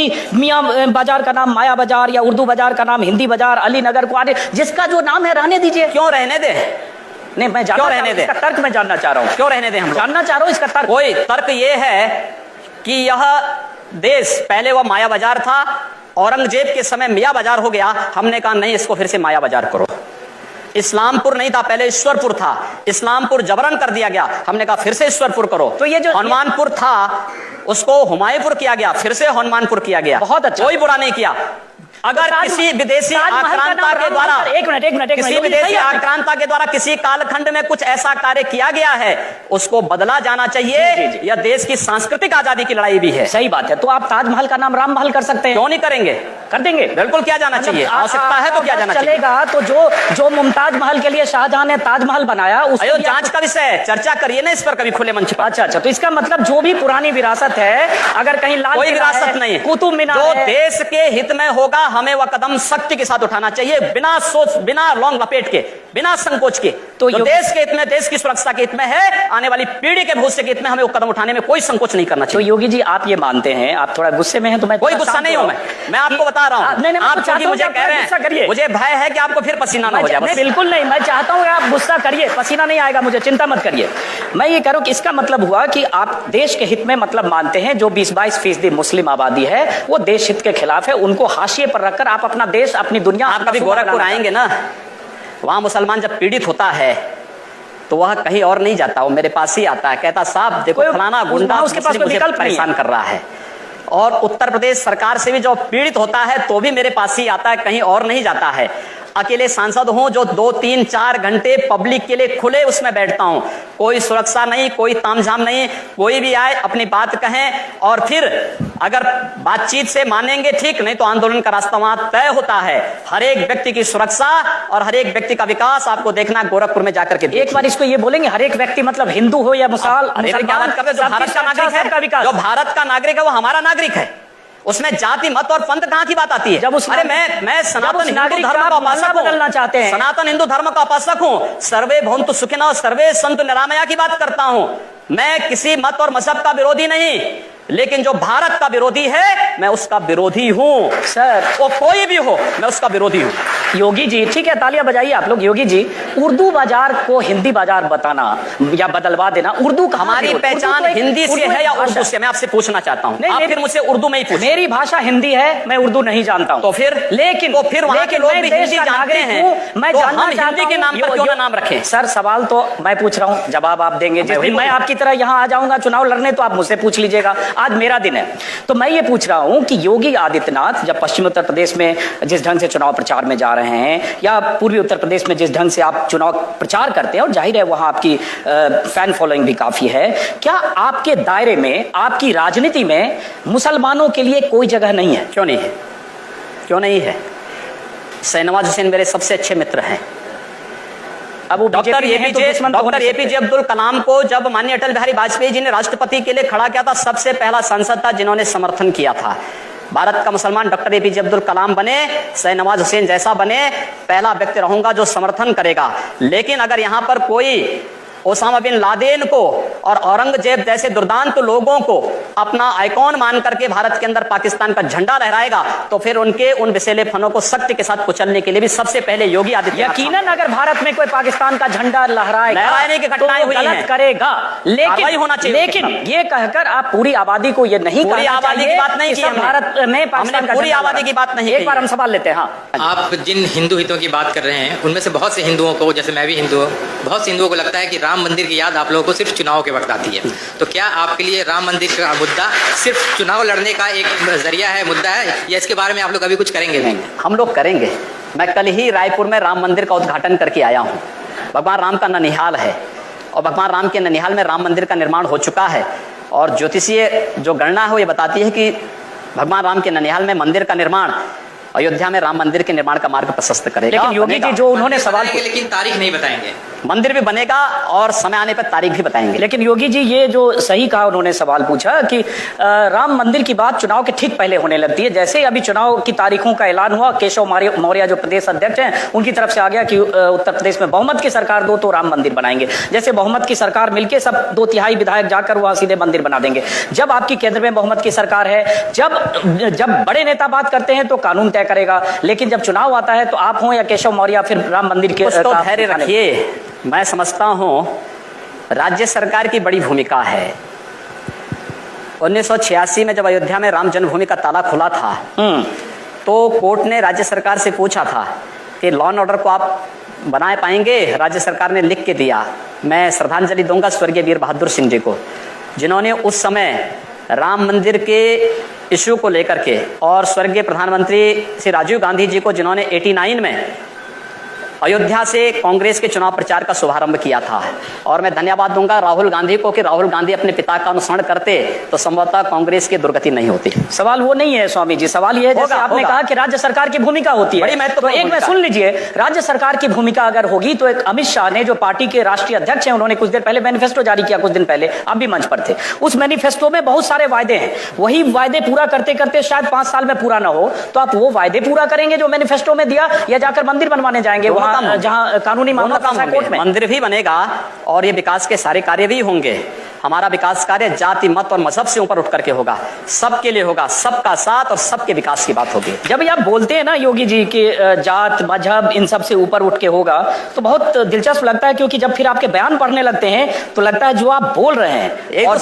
कि मियाँ बाजार का नाम माया बाजार या उर्दू बाजार का नाम हिंदी बाजार, अली नगर को आने, जिसका जो नाम है रहने दीजिए। क्यों रहने दे? नहीं, मैं जानना क्यों रहने दे? इसका तर्क मैं जानना चाह रहा हूँ। क्यों रहने दे? हम जानना चाह रहा हूँ इसका तर्क। कोई तर्क ये है कि यह देश पहले वह माया बाजार था, औरंगजेब के समय मियाँ बाजार हो गया। हमने कहा नहीं, इसको फिर से माया बाजार करो। इस्लामपुर नहीं था, पहले ईश्वरपुर था, इस्लामपुर जबरन कर दिया गया। हमने कहा फिर से ईश्वरपुर करो। तो ये जो हनुमानपुर था उसको हुमायूंपुर किया गया, फिर से हनुमानपुर किया गया। बहुत अच्छा, कोई बुरा नहीं किया। अगर किसी विदेशी आक्रांता के द्वारा किसी विदेशी आक्रांता के द्वारा किसी कालखंड में कुछ ऐसा कार्य किया गया है, उसको बदला जाना चाहिए। यह देश की सांस्कृतिक आजादी की लड़ाई भी है। सही बात है। तो आप ताजमहल का नाम राम महल कर सकते हैं। क्यों नहीं करेंगे? कर देंगे, बिल्कुल किया जाना चाहिए। आवश्यकता है तो किया जाना चाहिए। चलेगा। तो जो मुमताज महल के लिए शाहजहां ने ताजमहल बनाया, उसको जांच का विषय है, चर्चा करिए ना इस पर कभी खुले मंच पर। अच्छा, तो इसका मतलब जो भी पुरानी विरासत है, अगर कहीं लाल कोई विरासत नहीं, कुतुब मीनार जो देश के हित में होगा हमें वह कदम सख्ती के साथ उठाना चाहिए, बिना सोच, बिना लौंग लपेट के, बिना संकोच के। तो देश के हित में, देश की सुरक्षा के हित में है, आने वाली पीढ़ी के भविष्य के हित में हमें वो कदम उठाने में कोई संकोच नहीं करना चाहिए। तो योगी जी आप ये मानते हैं, आप थोड़ा गुस्से में हैं, तो मैं कोई गुस्सा नहीं हूं। मैं आपको बता रहा हूं, आप क्योंकि मुझे कह रहे हैं, मुझे भय है कि आपको फिर पसीना ना हो जाए। बिल्कुल नहीं, मैं चाहता हूं आप गुस्सा करिए, पसीना नहीं आएगा मुझे, चिंता मत करिए। मैं ये कह रहा हूं कि इसका मतलब हुआ कि आप देश के हित में मतलब मानते हैं, जो 20-22% मुस्लिम आबादी है वो देश हित के खिलाफ है, उनको हाशिए पर रखकर आप अपना देश, अपनी दुनिया। आप कभी गोरखपुर आएंगे ना, वहां मुसलमान जब पीड़ित होता है तो वह कहीं और नहीं जाता, वो मेरे पास ही आता है, कहता साहब देखो फलाना गुंडा उसके पास कोई विकल्प परेशान कर रहा है। और उत्तर प्रदेश सरकार से भी जो पीड़ित होता है तो भी मेरे पास ही आता है, कहीं और नहीं जाता है। अकेले सांसद हूं जो 2-3-4 घंटे पब्लिक के लिए खुले उसमें बैठता हूं, कोई सुरक्षा नहीं, कोई तामझाम नहीं, कोई भी आए अपनी बात कहें और फिर अगर बातचीत से मानेंगे ठीक, नहीं तो आंदोलन का रास्ता वहां तय होता है। हर एक व्यक्ति की सुरक्षा और हर एक व्यक्ति का विकास आपको देखना गोरखपुर में जाकर के। एक बार इसको ये बोलेंगे, हर एक व्यक्ति मतलब हिंदू हो या मुसलमान, जो भारत का नागरिक है वो हमारा नागरिक है, उसमें जाति मत और पंथ कहां की बात आती है? जब अरे मैं सनातन हिंदू धर्म का उपासक बदलना चाहते हैं, सनातन हिंदू धर्म का उपासक हूं, सर्वे भवन्तु सुखिनः सर्वे सन्तु निरामया की बात करता हूं। मैं किसी मत और मजहब का विरोधी नहीं, लेकिन जो भारत का विरोधी है मैं उसका विरोधी हूं सर, वो कोई भी हो मैं उसका विरोधी हूं। योगी जी ठीक है, तालियां बजाइए आप लोग। योगी जी, उर्दू बाजार को हिंदी बाजार बताना या बदलवा देना, उर्दू हमारी पहचान हिंदी से है या उर्दू से? मैं आपसे पूछना चाहता हूं। आप फिर मुझसे उर्दू में ही पूछिए। मेरी भाषा हिंदी है, मैं उर्दू नहीं जानता हूं। तो फिर वहां के लोग भी हिंदी जानते हैं, मैं हिंदी के नाम पर क्यों ना नाम रखें? सर सवाल तो मैं पूछ रहा हूं, जवाब आप देंगे। मैं आपकी तरह यहां आ जाऊंगा चुनाव लड़ने तो आप मुझसे पूछ लीजिएगा, आज मेरा दिन है। तो मैं ये पूछ रहा हूं कि योगी आदित्यनाथ जब पश्चिमी उत्तर प्रदेश में जिस ढंग से चुनाव प्रचार में जा रहे हैं, या पूर्वी उत्तर प्रदेश में जिस ढंग से आप चुनाव प्रचार करते हैं, और जाहिर है वहां आपकी फैन फॉलोइंग भी काफी है, क्या आपके दायरे में, आपकी राजनीति में मुसलमानों के लिए कोई जगह नहीं है? क्यों नहीं है? क्यों नहीं है? शाहनवाज हुसैन मेरे सबसे अच्छे मित्र हैं। अब डॉक्टर एपीजे अब्दुल कलाम को जब माननीय अटल बिहारी वाजपेयी जी ने राष्ट्रपति के लिए खड़ा किया था, सबसे पहला सांसद था जिन्होंने समर्थन किया था। भारत का मुसलमान डॉक्टर एपीजे अब्दुल कलाम बने, शाहनवाज हुसैन जैसा बने, पहला व्यक्ति रहूंगा जो समर्थन करेगा। लेकिन अगर यहां पर कोई ओसामा बिन लादेन को और औरंगजेब जैसे दुर्दांत लोगों को अपना आइकॉन मान करके भारत के अंदर पाकिस्तान का झंडा लहराएगा, तो फिर उनके उन विषैले फनों को सख्ती के साथ कुचलने के लिए भी सबसे पहले योगी आदित्यनाथ। यकीनन अगर भारत में कोई पाकिस्तान का झंडा लहराने की घटनाएं हुई हैं, करेगा, लेकिन होना चाहिए। लेकिन ये कहकर आप पूरी आबादी को ये नहीं, पूरी आबादी की बात नहीं की भारत में पाकिस्तान का, पूरी आबादी की बात नहीं। एक बार हम सवाल लेते हैं। हाँ, आप जिन हिंदू हितों की बात कर रहे हैं उनमें से बहुत से हिंदुओं को, जैसे मैं भी हिंदू हूँ, बहुत से हिंदुओं को लगता है कि राम मंदिर की याद आप लोगों को सिर्फ चुनाव के वक्त आती है। तो क्या आपके लिए राम मंदिर का मुद्दा सिर्फ चुनाव लड़ने का एक जरिया है, मुद्दा है, या इसके बारे में आप लोग अभी कुछ करेंगे? नहीं, हम लोग करेंगे। मैं कल ही रायपुर में राम मंदिर का उद्घाटन करके आया हूँ। भगवान राम का ननिहाल है और भगवान राम के ननिहाल में राम मंदिर का निर्माण हो चुका है, और ज्योतिषीय जो गणना है वो ये बताती है कि भगवान राम के ननिहाल में मंदिर का निर्माण अयोध्या में राम मंदिर के निर्माण का मार्ग प्रशस्त करेगा। लेकिन योगी जी जो उन्होंने सवाल, लेकिन तारीख नहीं बताएंगे। मंदिर भी बनेगा और समय आने पर तारीख भी बताएंगे। लेकिन योगी जी, ये जो सही कहा उन्होंने, सवाल पूछा कि राम मंदिर की बात चुनाव के ठीक पहले होने लगती है। जैसे ही अभी चुनाव की तारीखों का ऐलान हुआ, केशव मौर्य जो प्रदेश अध्यक्ष हैं, उनकी तरफ से आ गया कि उत्तर प्रदेश में बहुमत की सरकार दो तो राम मंदिर बनाएंगे। जैसे बहुमत की सरकार मिलके सब 2/3 विधायक जाकर वहां सीधे मंदिर बना देंगे। जब आपकी केंद्र में बहुमत की सरकार है, जब बड़े नेता बात करते हैं तो कानून तय करेगा, लेकिन जब चुनाव आता है तो आप हो या केशव मौर्य फिर राम मंदिर के तो धैर्य रखिए। मैं समझता हूं राज्य सरकार की बड़ी भूमिका है। 1986 में जब अयोध्या में राम जन्मभूमि का ताला खुला था तो कोर्ट ने राज्य सरकार से पूछा था कि लॉ एंड ऑर्डर को आप बनाए पाएंगे। राज्य सरकार ने लिख के दिया। मैं श्रद्धांजलि दूंगा स्वर्गीय वीर बहादुर सिंह जी को, जिन्होंने उस समय राम मंदिर के इश्यू को लेकर के, और स्वर्गीय प्रधानमंत्री श्री राजीव गांधी जी को, जिन्होंने 89 में अयोध्या से कांग्रेस के चुनाव प्रचार का शुभारंभ किया था। और मैं धन्यवाद दूंगा राहुल गांधी को कि राहुल गांधी अपने पिता का अनुसरण करते तो संभवतः कांग्रेस की दुर्गति नहीं होती। सवाल वो नहीं है स्वामी जी, सवाल ये है जैसे आपने कहा कि राज्य सरकार की भूमिका होती है, बड़ी महत्वपूर्ण। तो एक में सुन लीजिए, राज्य सरकार की भूमिका अगर होगी तो एक अमित शाह ने, जो पार्टी के राष्ट्रीय अध्यक्ष हैं, उन्होंने कुछ देर पहले मैनिफेस्टो जारी किया, कुछ दिन पहले आप भी मंच पर थे। उस मैनिफेस्टो में बहुत सारे वायदे हैं। वही वायदे पूरा करते करते शायद 5 साल में पूरा ना हो, तो आप वो वायदे पूरा करेंगे जो मैनिफेस्टो में दिया, या जाकर मंदिर बनवाने जाएंगे वहां जहां कानूनी मामला कोर्ट में? मंदिर भी बनेगा और ये विकास के सारे कार्य भी होंगे। हमारा विकास कार्य जाति, मत और मजहब से ऊपर उठ करके होगा, सबके लिए होगा, सबका साथ और सबके विकास की बात होगी। जब आप बोलते हैं ना योगी जी कि जात मजहब इन सब से ऊपर उठ के होगा, तो बहुत दिलचस्प लगता है, क्योंकि जब फिर आपके बयान पढ़ने लगते हैं तो लगता है जो आप बोल रहे हैं और